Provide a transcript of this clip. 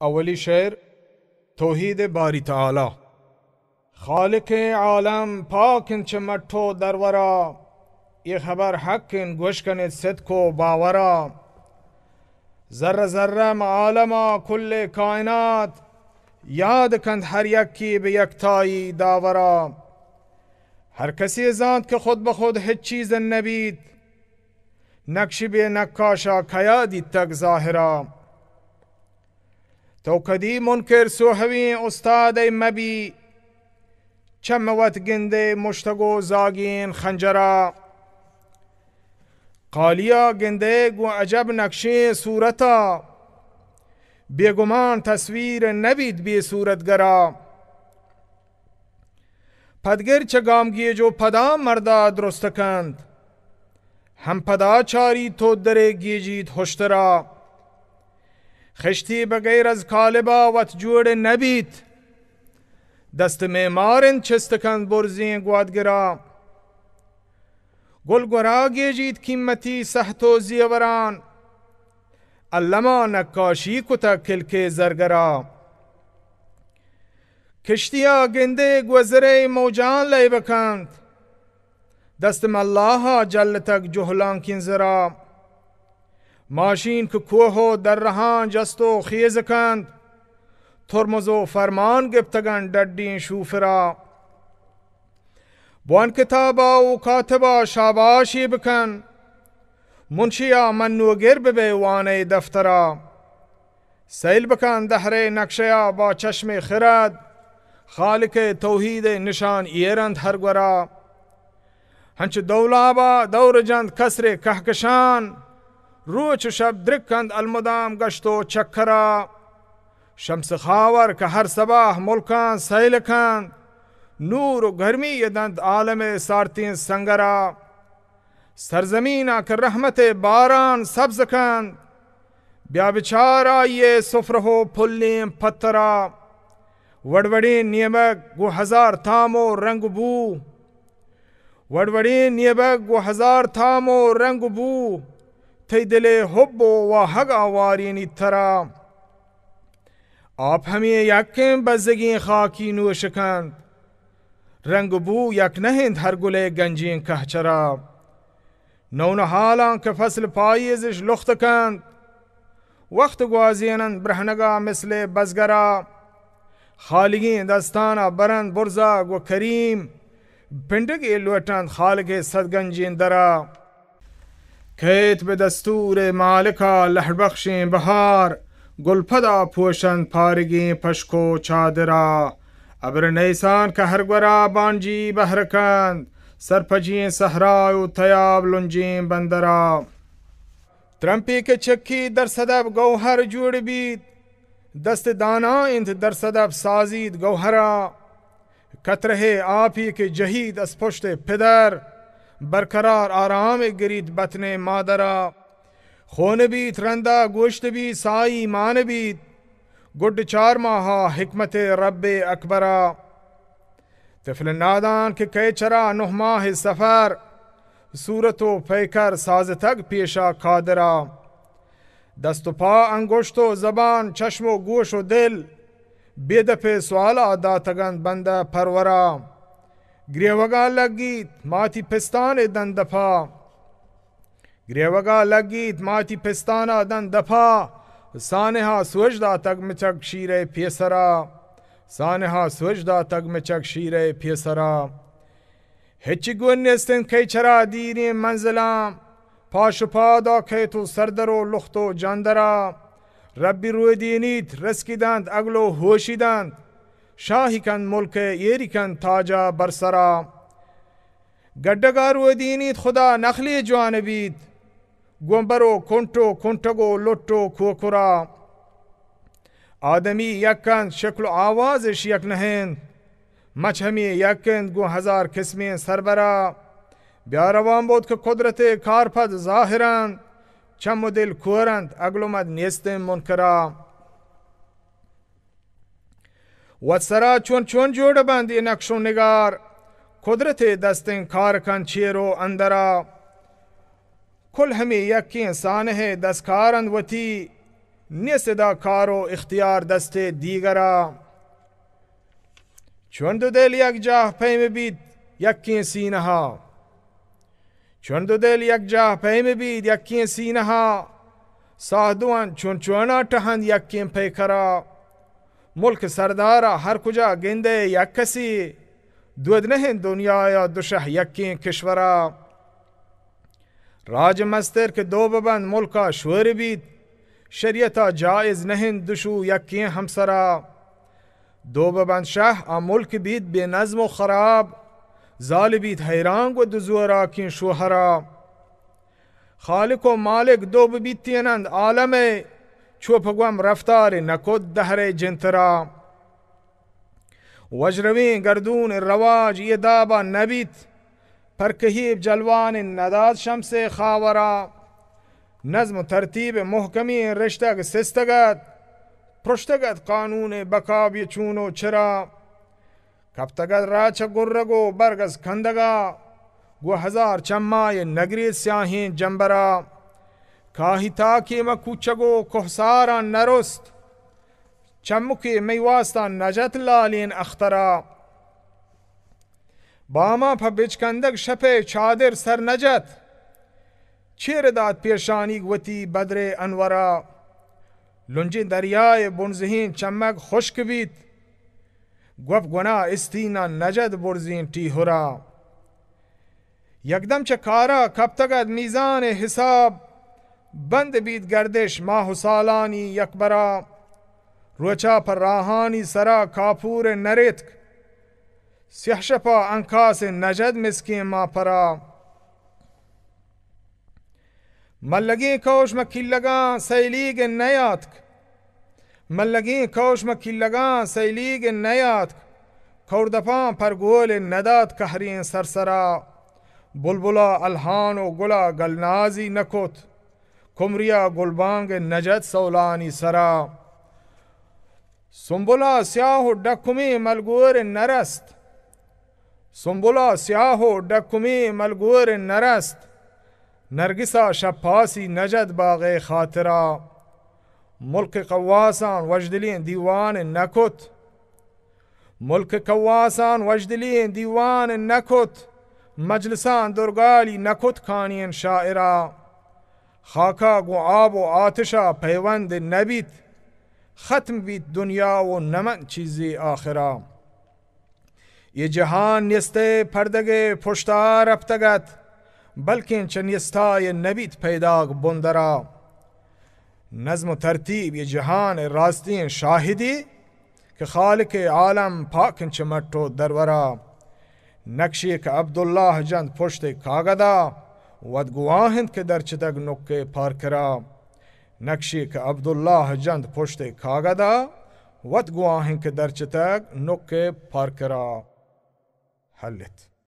اولی شعر توحید باری تعالی. خالق عالم پاکن چه مٹھو درورا، یہ خبر حقن گوشکن صدق و باورا. ذره ذره عالما کل کائنات، یاد کند هر یکی به یکتایی داورا. هر کسی زاند که خود به خود هیچ چیز نبید، نقشی به نقاشا کیادی تک ظاهرا. تو کدی منکر سوهوی استاد مبی، چموت گنده مشتگو زاگین خنجرا. قالیا گنده گو عجب نقشه صورتا، بیگمان تصویر نبید بی صورتگرا. پدگر چه گامگی جو پدا مردا درست کند، هم پدا چاری تو در گیجید هشترا. خشتی بغیر از کالبا وت جوڑ نبید، دست معمارن چستکند برزین گوادگرا. گل گرا گیجید قیمتی سحت و زیوران، علما نقاشی کتا کلک زرگرا. کشتیا گنده گوزره موجان لی بکند، دست ملاها جل تک جهلان کنزرا. ماشین که کوه در رهان جست و خیز کند، ترمز و فرمان گفتگن دردین شوفرا. بوان کتابا و کاتبا شاباشی بکن، منشیا منوگر ببه وانه دفترا. سیل بکن دهر نقشیا با چشم خرد، خالق توحید نشان ایرند هر گورا. هنچ دولابا دور جند کسر کهکشان، روچ شب درکند المدام گشت و چکرا. شمس خاور که هر صبح ملکان سیل کند، نور و گرمی یدند عالم سارتین سنگرا. سرزمین که رحمت باران سبز کند، بیا بچارا یہ سفره و پلیم پترا. وڑوڑین نیمک گو ہزار تام و رنگ بو، وڑوڑین نیمک گو ہزار تام و رنگ بو. تی دل حب و حق آوارینی ترا. آپ ہمیں یکم بزگین خاکی نوشکند، رنگ بو یک نهند هر گل گنجین کهچرا. نون حالان که فصل پاییزش لخت کند، وقت گوازینند برهنگا مثل بزگرا. خالقین دستانا برند برزاگ و کریم، پندگی لوٹند خالق صدگنجین درا. کیت به دستور مالکا لحر بخشین بهار، گل پدا پوشند پارگین پشکو چادرا. ابر نیسان که هر گورا بانجی بهرکند، سرپجین صحرای و تیاب لنجین بندرا. ترمپی که چکی در صدب گوهر جوڑ بید، دست دانا انت در صدب سازید گوهرا. کتره آپی که جهید از پشت پدر، برقرار آرام گرید بطن مادرا. خون بید رندا گوشت بید سائی مان بید، گڈ 4 ماہا حکمت رب اکبرا. طفل نادان که که چرا 9 ماہ سفر، صورت و پیکر ساز تک پیشا قادرا. دست و پا انگشت و زبان چشم و گوش و دل، بیدپ سوالا داتگند بنده پرورا. گریوگا لگید ماتی پستان دندپا، گریوگا لگید ماتی پستانا دندپا. سانها سوجدا تگ مچک شیر پیسرا، سانها سوجدا تگ مچک شیر پیسرا. هیچی گون نیستن که چرا دیرین منزلام، پاش پادا که تو سردر و لخت و جاندرا. ربی روی دینید رسکیدند اگلو هوشیدند، شاهی کند ملک یری کند تاجا برسرا. گڈگا روی دینید خدا نخلی جوانبید، گومبرو کنٹو کنٹگو لٹو کوکرا. آدمی یکند شکل و آوازش یک نهند، مچ همی یکند گو 1000 قسمین سربرا. بیاروان بود که قدرت کارپد ظاهرند، چم و دل کورند اگلومد نیستن منکرا. و سرا چون چون جوڑ بند این نقش و نگار، قدرت دستن کار کن چیرو اندرا. کل ہمی یکی انسان ہے دستکارند وتی، نیست دا کار و اختیار دست دیگرا. چون دو دل یک جاه پیم بید یکی سینه ها، چون دو دل یک جاه پیم بید یکی سینه ها، ساهدوان چون چونا تهند یکی پیکرا. ملک سردارا هر کجا گنده یک کسی، دود نهند دنیا یا دوشه یکی کشورا. راج مستر که دو ببند ملکا شور بید، شریعتا جائز نهند دشو یکی همسرا. دو ببند شه آ ملک بید بے نظم و خراب، ظال بید حیران و دزورا کین شوهرا. خالق و مالک دو بید تینند عالمه، چوپگوم رفتار نکد دهر جنترا. وجروین گردون رواج یہ دابا نبید، پرکهیب جلوان نداد شمس خاورا. نظم و ترتیب محکمی رشتگ سستگد، پرشتگد قانون بکابی چونو چرا. کبتگد راچ گرگو برگز کندگا، گو ہزار چمای نگری سیاہین جنبرا. کاہی تاکی مکوچگو کحسارا نرست، چمکی میواستا نجت لالین اخترا. باما پا بچکندگ شپ چادر سر نجت، چیر داد پیشانی گوتی بدر انورا. لنجی دریای بنزهین چمک خشک بید، گوب گنا استینا نجد برزین تیهرا. یکدم چه کارا کبتگد میزان حساب، بند بید گردش ماه و سالانی یکبرا. روچا پر راهانی سرا کافور نریتک، سیح شپا انکاس نجد مسکین ما پرا. ملگی کوش مکیلگان سیلیگ نیاتک، ملگی کوش مکیلگان سیلیگ نیاتک. کوردپان پر گول نداد کهرین سرسرا. بلبلا الهان و گلا گلنازی نکت، کمریا گلبانگ نجد سولانی سرا. سنبلا سیاه و ڈکمی ملگور نرست، سنبلا سیاه و ڈکمی ملگور نرست. نرگسا شپاسی نجد باغ خاطرا. ملک قواسان وجدلین دیوان نکت، ملک قواسان وجدلین دیوان نکت. مجلسان درگالی نکت کانین شاعرا. خاکا گو آب و آتشا پیوند نبید، ختم بید دنیا و نمن چیزی آخرا. یہ جہان نیسته پردگ پشتار ابتگت، بلکن چه نیستای نبید پیداگ بندرا. نظم و ترتیب یہ جہان راستین شاہدی، کہ خالق عالم پاکن چه مٹو درورا. نقشی که عبدالله جند پشت کاغدا، ود گواهند که در چتگ نکه پارکرا. نقشی که عبدالله جند پشت کاغدا، ود گواهند که در چتگ نکه پارکرا. حلت